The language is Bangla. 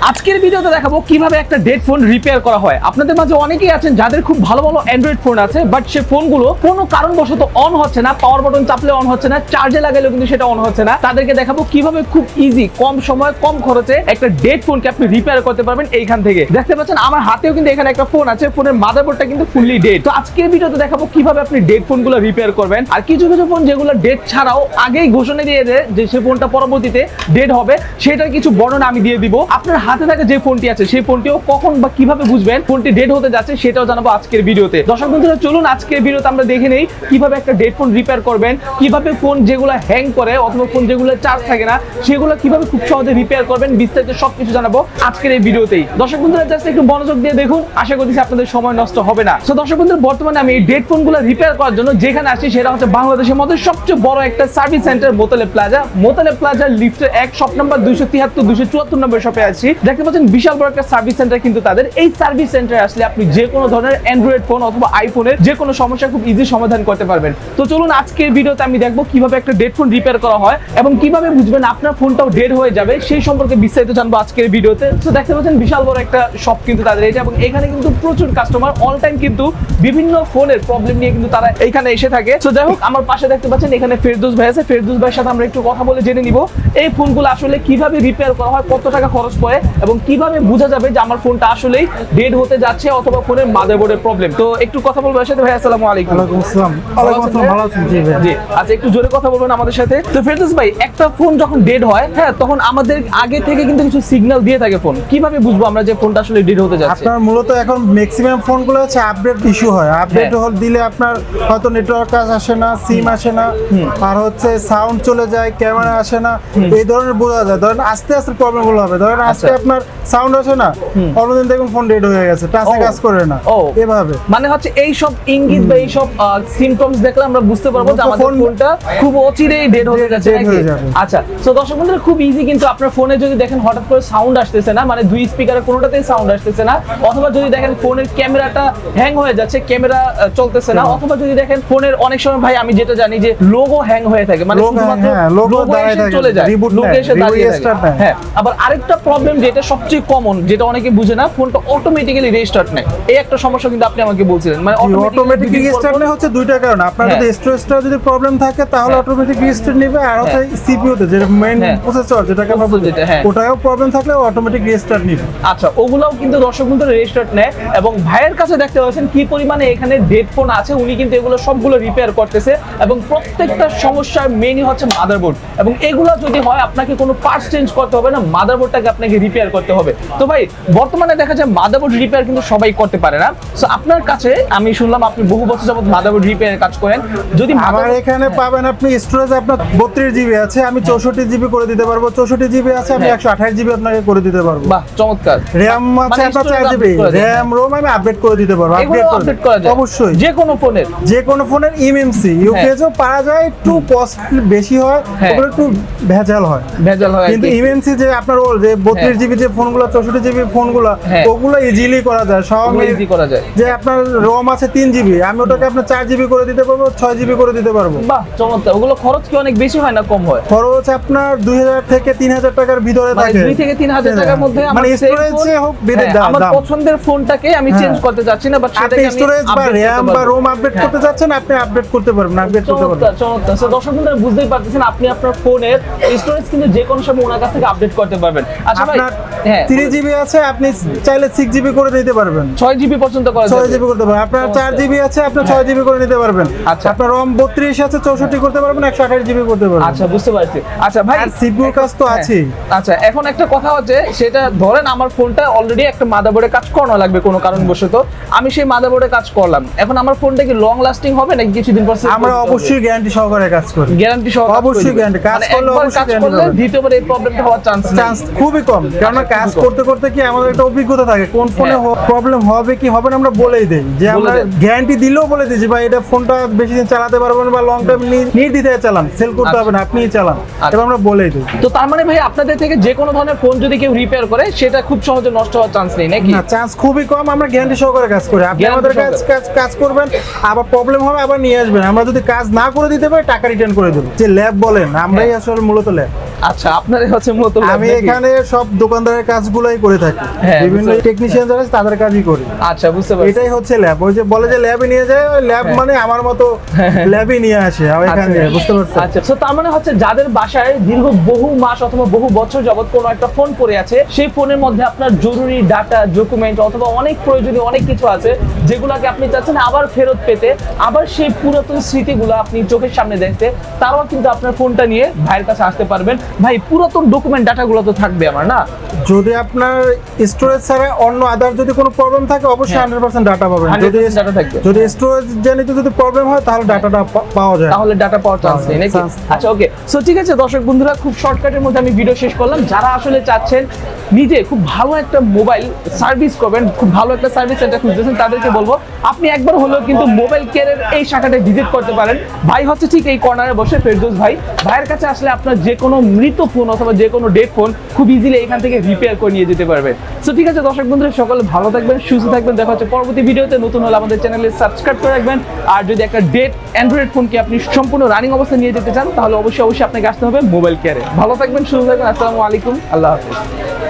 আজকের ভিডিওতে দেখাবো কিভাবে একটা ডেড ফোন রিপেয়ার করা হয়। আপনাদের মাঝে অনেকেই আছেন যাদের খুব ভালো ভালো অ্যান্ড্রয়েড ফোন আছে, বাট সে ফোনগুলো কোনো কারণবশত অন হচ্ছে না, পাওয়ার বাটন চাপলে অন হচ্ছে না, চার্জে লাগালেও কিন্তু সেটা অন হচ্ছে না। তাদেরকে দেখাবো কিভাবে খুব ইজি, কম সময় কম খরচে একটা ডেড ফোনকে আপনি রিপেয়ার করতে পারবেন এইখান থেকে। দেখতে পাচ্ছেন আমার হাতেও কিন্তু এখানে একটা ফোন আছে, ফোনের মাদারবোর্ডটা কিন্তু ফুললি ডেড। তো আজকের ভিডিওতে দেখাবো কিভাবে আপনি ডেড ফোনগুলো রিপেয়ার করবেন। আর কিছু কিছু ফোন যেগুলো ডেড ছাড়াও আগেই ঘোষণা দিয়ে দেয় যে সে ফোনটা পরবর্তীতে ডেড হবে, সেটার কিছু বর্ণনা আমি দিয়ে দিব। আপনার হাতে থাকা যে ফোনটি আছে সেই ফোনটিও কখন বা কিভাবে বুঝবেন ফোনটি ডেড হতে যাচ্ছে সেটাও জানাবো আজকের ভিডিওতে। দর্শক বন্ধুরা চলুন আজকের ভিডিওতে আমরা দেখে নেই কিভাবে একটা ডেড ফোন রিপেয়ার করবেন, কিভাবে ফোন যেগুলো হ্যাং করে অথবা ফোন যেগুলো চার্জ থাকে না সেগুলো কিভাবে খুব সহজে রিপেয়ার করবেন, বিস্তারিত সবকিছু জানাবো আজকের এই ভিডিওতেই। দর্শক বন্ধুরা জাস্ট একটু মনোযোগ দিয়ে দেখুন, আশা করছি আপনাদের সময় নষ্ট হবে না। তো দর্শক বন্ধুরা বর্তমানে আমি এই ডেড ফোনগুলো রিপেয়ার করার জন্য যেখানে আসি সেটা হচ্ছে বাংলাদেশের মধ্যে সবচেয়ে বড় একটা service centre Motaleb plaza. Motaleb plaza লিফটের 1 শপ নাম্বার 273 274 নম্বর শপে আছি। দেখতে পাচ্ছেন বিশাল বড় একটা সার্ভিস সেন্টার কিন্তু তাদের। এই সার্ভিস সেন্টারে আসলে আপনি যে কোনো ধরনের অ্যান্ড্রয়েড ফোন অথবা আইফোনের যে কোনো সমস্যা খুব ইজি সমাধান করতে পারবেন। তো চলুন আজকের ভিডিওতে আমি দেখবো কিভাবে একটা ডেড ফোন রিপেয়ার করা হয় এবং কিভাবে বুঝবেন আপনার ফোনটাও ডেড হয়ে যাবে সেই সম্পর্কে বিস্তারিত জানবো আজকের ভিডিওতে। তো দেখতে পাচ্ছেন বিশাল বড় একটা শপ কিন্তু তাদের এটা, এবং এখানে কিন্তু প্রচুর কাস্টমার অল টাইম কিন্তু বিভিন্ন ফোনের প্রবলেম নিয়ে কিন্তু তারা এখানে এসে থাকে। তো যাই হোক, আমার পাশে দেখতে পাচ্ছেন এখানে ফেরদৌস ভাই আছে। ফেরদৌস ভাইয়ের সাথে আমরা একটু কথা বলে জেনে নিব এই ফোনগুলো আসলে কিভাবে রিপেয়ার করা হয়, কত টাকা খরচ পড়ে এবং কিভাবে বোঝা যাবে যে আমার ফোনটা আসলেই ডেড হতে যাচ্ছে অথবা ফোনের মাদারবোর্ডের প্রবলেম। তো একটু কথা বলবো এর সাথে। ভাই আসসালামু আলাইকুম। ওয়ালাইকুম আসসালাম। ওয়ালাইকুম আসসালাম, ভালো আছেন? জি ভাই। জি আচ্ছা, একটু জোরে কথা বলবেন আমাদের সাথে। তো ফেরদৌস ভাই, একটা ফোন যখন ডেড হয়, হ্যাঁ, তখন আমাদের আগে থেকে কিন্তু কিছু সিগন্যাল দিয়ে থাকে ফোন। কিভাবে বুঝবো আমরা যে ফোনটা আসলে ডেড হতে যাচ্ছে? আপনার মূলত এখন ম্যাক্সিমাম ফোনগুলো হচ্ছে আপডেট ইস্যু হয়। আপডেট দিলে আপনার হয়তো নেটওয়ার্ক কাজ আসে না, সিম আসে না, আর হচ্ছে সাউন্ড চলে যায়, ক্যামেরা আসে না, এই ধরনের বোঝা যায়। ধরেন আস্তে আস্তে প্রবলেম গুলো হবে। ধরেন আজকে আপনার সাউন্ড আসে না, অন্যদিন দেখুন ফোন ডেড হয়ে গেছে, টাচে কাজ করে না, এভাবে। মানে হচ্ছে এই সব ইঙ্গিত বা এই সব সিম্পটমস দেখলে আমরা বুঝতে পারবো যে আমাদের ফোনটা খুব অচিরেই ডেড হতে যাচ্ছে নাকি। আচ্ছা, সো দর্শক বন্ধুরা খুব ইজি কিন্তু আপনার ফোনে যদি দেখেন হঠাৎ করে সাউন্ড আসতেছে না, মানে দুই স্পিকারের কোনোটাতেই সাউন্ড আসতেছে না, অথবা যদি দেখেন ফোনের ক্যামেরাটা হ্যাং হয়ে যাচ্ছে, ক্যামেরা চলতেছে না, অথবা যদি দেখেন ফোনের অনেক সময় ভাই আমি যেটা জানি যে লোগো হ্যাং হয়ে থাকে, মানে শুধুমাত্র লোগো এসে চলে যায়, লোগো এসে দাঁড়িয়ে থাকে। হ্যাঁ, আবার আরেকটা প্রবলেম যেটা সবচেয়ে কমন, যেটা অনেকে বুঝে না, ফোনটা অটোমেটিক্যালি রিস্টার্ট নেয়। এই একটা সমস্যা কিন্তু আপনি আমাকে বলছিলেন, মানে অটোমেটিক রিস্টার্ট নেয় হচ্ছে দুইটা কারণ। আপনার যদি স্টোরেজটা যদি প্রবলেম থাকে তাহলে অটোমেটিক রিস্টার্ট নেবে, আর হচ্ছে সিপিইউতে যে মেইন প্রসেসর যেটাকে আমরা বলি ওটাও প্রবলেম থাকলে অটোমেটিক রিস্টার্ট নেবে। আচ্ছা, ওগুলাও কিন্তু দর্শক বন্ধুরা রিস্টার্ট নেয়। এবং ভাইয়ের কাছে দেখতে পাচ্ছেন কি পরিমাণে এখানে ডেড ফোন আছে, উনি কিন্তু এগুলো সবগুলো রিপেয়ার করতেছে এবং প্রত্যেকটা সমস্যার মেইনই হচ্ছে মাদারবোর্ড। এবং এগুলো যদি হয় আপনাকে কোনো পার্টস চেঞ্জ করতে হবে না, মাদারবোর্ডটাকে আপনাকে রিপেয়ার করতে হবে। তো ভাই বর্তমানে দেখা যায় মাদারবোর্ড রিপেয়ার কিন্তু সবাই করতে পারে না। সো আপনার কাছে আমি শুনলাম আপনি বহু বছর যাবত মাদারবোর্ড রিপেয়ারের কাজ করেন। যদি আমার এখানে পাবেন আপনি স্টোরেজ আপনার 32 জিবি আছে, আমি 64 জিবি করে দিতে পারবো। 64 জিবি আছে, আমি 128 জিবি আপনাকে করে দিতে পারবো। বাহ, চমৎকার। র‍্যাম আছে আপনার 4 জিবি, র‍্যাম রোম আমি আপডেট করে দিতে পারবো। আপডেট করা যায় অবশ্যই, যে কোনো ফোনের এমএমসি ইউপিএসও পাওয়া যায়, একটু কস্ট বেশি হয়, ওগুলো একটু ভেজাল হয়। কিন্তু এমএমসি যে আপনার ওর যে 32 জিবি যে ফোনগুলো, 64 জিবি ফোনগুলো, ওগুলো ইজিলি করা যায়, সব ইজি করা যায়। যে আপনার রম আছে 3 জিবি, আমি ওটাকে আপনার 4 জিবি করে দিতে পারবো, 6 জিবি করে দিতে পারবো। বাহ, চমৎকার। ওগুলো খরচ কি অনেক বেশি হয় না কম হয়? খরচ আপনার 2000 থেকে 3000 টাকার ভিতরে থাকে। 2 থেকে 3000 টাকার মধ্যে মানে স্টোরেজে হোক বেদের দাম। আমার পছন্দের ফোনটাকে আমি চেঞ্জ করতে যাচ্ছি না, বাট সেটাকে আমি স্টোরেজ বা র‍্যাম বা রোম আপডেট করতে যাচ্ছেন, আপনি আপডেট করতে পারবেন, আপডেট করতে পারবেন। চমৎকার। সো দর্শক বন্ধুরা বুঝতেই পারতেছেন আপনি আপনার ফোনের স্টোরেজ কিন্তু যে কোনো সময় ওনার কাছ থেকে আপডেট করতে পারবেন। আচ্ছা ভাই, 3 জিবি আছে, আপনি চাইলে 6 জিবি করে দিতে পারবেন, 6 জিবি পর্যন্ত করা যাবে, 6 জিবি করতে পারবেন। আপনার 4 জিবি আছে, আপনি 6 জিবি করে নিতে পারবেন। আচ্ছা, আপনার রম 32 আছে, 64 করতে পারবেন, 128 জিবি করতে পারবেন। আচ্ছা, বুঝতে পারছি। আচ্ছা ভাই, সিপিইউ কাজ তো আছে। আচ্ছা, এখন একটা কথা হচ্ছে, সেটা ধরেন আমার ফোনটা অলরেডি একটা মাদারবোর্ডে কাজ করানো লাগবে কোনো কারণবশত, আমি সেই মাদারবোর্ডে কাজ করলাম, এখন আমার ফোনটা কি লং লাস্টিং হবে নাকি কিছুদিন পর? আমরা অবশ্যই গ্যারান্টি সহকারে কাজ করি। গ্যারান্টি সহকারে অবশ্যই গ্যারান্টি, কাজ করলে অবশ্যই গ্যারান্টি হবে। দ্বিতীয়বার এই প্রবলেমটা হওয়ার চান্স খুবই কম, কারণ কাজ করতে করতে কি আমাদের একটা অভিজ্ঞতা থাকে, কোন ফোনে প্রবলেম হবে কি হবে না আমরা বলেই দেই। যে আমরা গ্যারান্টি দিলেও বলে দিই যে ভাই এটা ফোনটা বেশি দিন চালাতে পারবেন বা লং টাইম নির্দ্বিধায় চালান, সেল করতে হবে না, আপনিই চালান, এটা আমরা বলেই দিই। তো তার মানে ভাই আপনাদের থেকে যে কোনো ধরনের ফোন যদি কেউ রিপেয়ার করে সেটা খুব সহজে নষ্ট হওয়ার চান্স নেই নাকি? না, চান্স খুবই কম, আমরা গ্যারান্টি সহকারে কাজ করি। আপনি আমাদের কাজ করবেন, আবার প্রবলেম হবে আবার নিয়ে আসবেন, আমরা যদি কাজ না করে দিতে পারি টাকা রিটার্ন করে দেব। যে ল্যাব বলেন, আমরাই আসলে মূলত ল্যাব। আচ্ছা, আপনার হচ্ছে মূলত lab আমি নাকি? এখানে সব দোকানদারের কাজগুলাই করে থাকি, হ্যাঁ, বিভিন্ন বুঝতে- টেকনিশিয়ান যারা আছে তাদের কাজই করি। আচ্ছা, বুঝতে পারছি। এটাই হচ্ছে ল্যাব। ওই যে বলে যে ল্যাবে নিয়ে যায়, ওই ল্যাব হ্যাঁ। মানে আমার মতো ল্যাবই নিয়ে আসে আমার এখানে, বুঝতে পারছেন? আচ্ছা, তো তার মানে হচ্ছে যাদের বাসায় দীর্ঘ বহু মাস অথবা বহু বছর যাবত কোনো একটা ফোন পড়ে আছে, সেই ফোনের মধ্যে আপনার জরুরি ডাটা, ডকুমেন্ট অথবা অনেক প্রয়োজনীয় অনেক কিছু আছে যেগুলোকে আপনি চাচ্ছেন আবার ফেরত পেতে, আবার সেই পুরাতন স্মৃতিগুলো আপনি চোখের সামনে দেখতে, তারাও কিন্তু আপনার ফোনটা নিয়ে ভাইয়ের কাছে আসতে পারবেন। ভাই, পুরাতন ডকুমেন্ট ডাটাগুলো তো থাকবে আমার, না? যদি আপনার স্টোরেজ ছাড়া অন্য আদার যদি কোনো প্রবলেম থাকে, অবশ্যই হ্যাঁ। 100% ডাটা পাবেন। 100% data থাকবে। যদি স্টোরেজ জনিত যদি প্রবলেম হয় তাহলে ডাটাটা পাওয়া যায়। তাহলে ডাটা পাওয়ার চান্স নেই নাকি? chance নেই। আচ্ছা, ওকে। সো ঠিক আছে দর্শক বন্ধুরা, খুব শর্টকাটের মধ্যে আমি ভিডিও শেষ করলাম। যারা আসলে চাচ্ছেন নিজে খুব ভালো একটা মোবাইল সার্ভিস করবেন, খুব ভালো একটা সার্ভিস সেন্টার খুঁজতেছেন, তাদেরকে বলবো আপনি একবার হলেও কিন্তু মোবাইল কেয়ারের এই শাখাটা ভিজিট করতে পারেন। ভাই হচ্ছে ঠিক এই কর্নারে বসে, ফেরদৌস ভাই। ভাইয়ের কাছে আসলে আপনার যে কোনো মৃত ফোন অথবা যে কোনো ডেড ফোন খুব ইজিলি এখান থেকে রিপেয়ার করে নিয়ে যেতে পারবে। সো ঠিক আছে দর্শক বন্ধুরা, সকলে ভালো থাকবেন, সুস্থ থাকবেন। দেখা হচ্ছে পরবর্তী ভিডিওতে। নতুন হলে আমাদের চ্যানেলে সাবস্ক্রাইব করে রাখবেন। আর যদি একটা ডেড অ্যান্ড্রয়েড ফোনকে আপনি সম্পূর্ণ রানিং অবস্থায় নিয়ে যেতে চান, তাহলে অবশ্যই আপনাকে আসতে হবে মোবাইল কেয়ারে। ভালো থাকবেন, সুস্থ থাকবেন। আসসালামু আলাইকুম, আল্লাহ হাফিজ।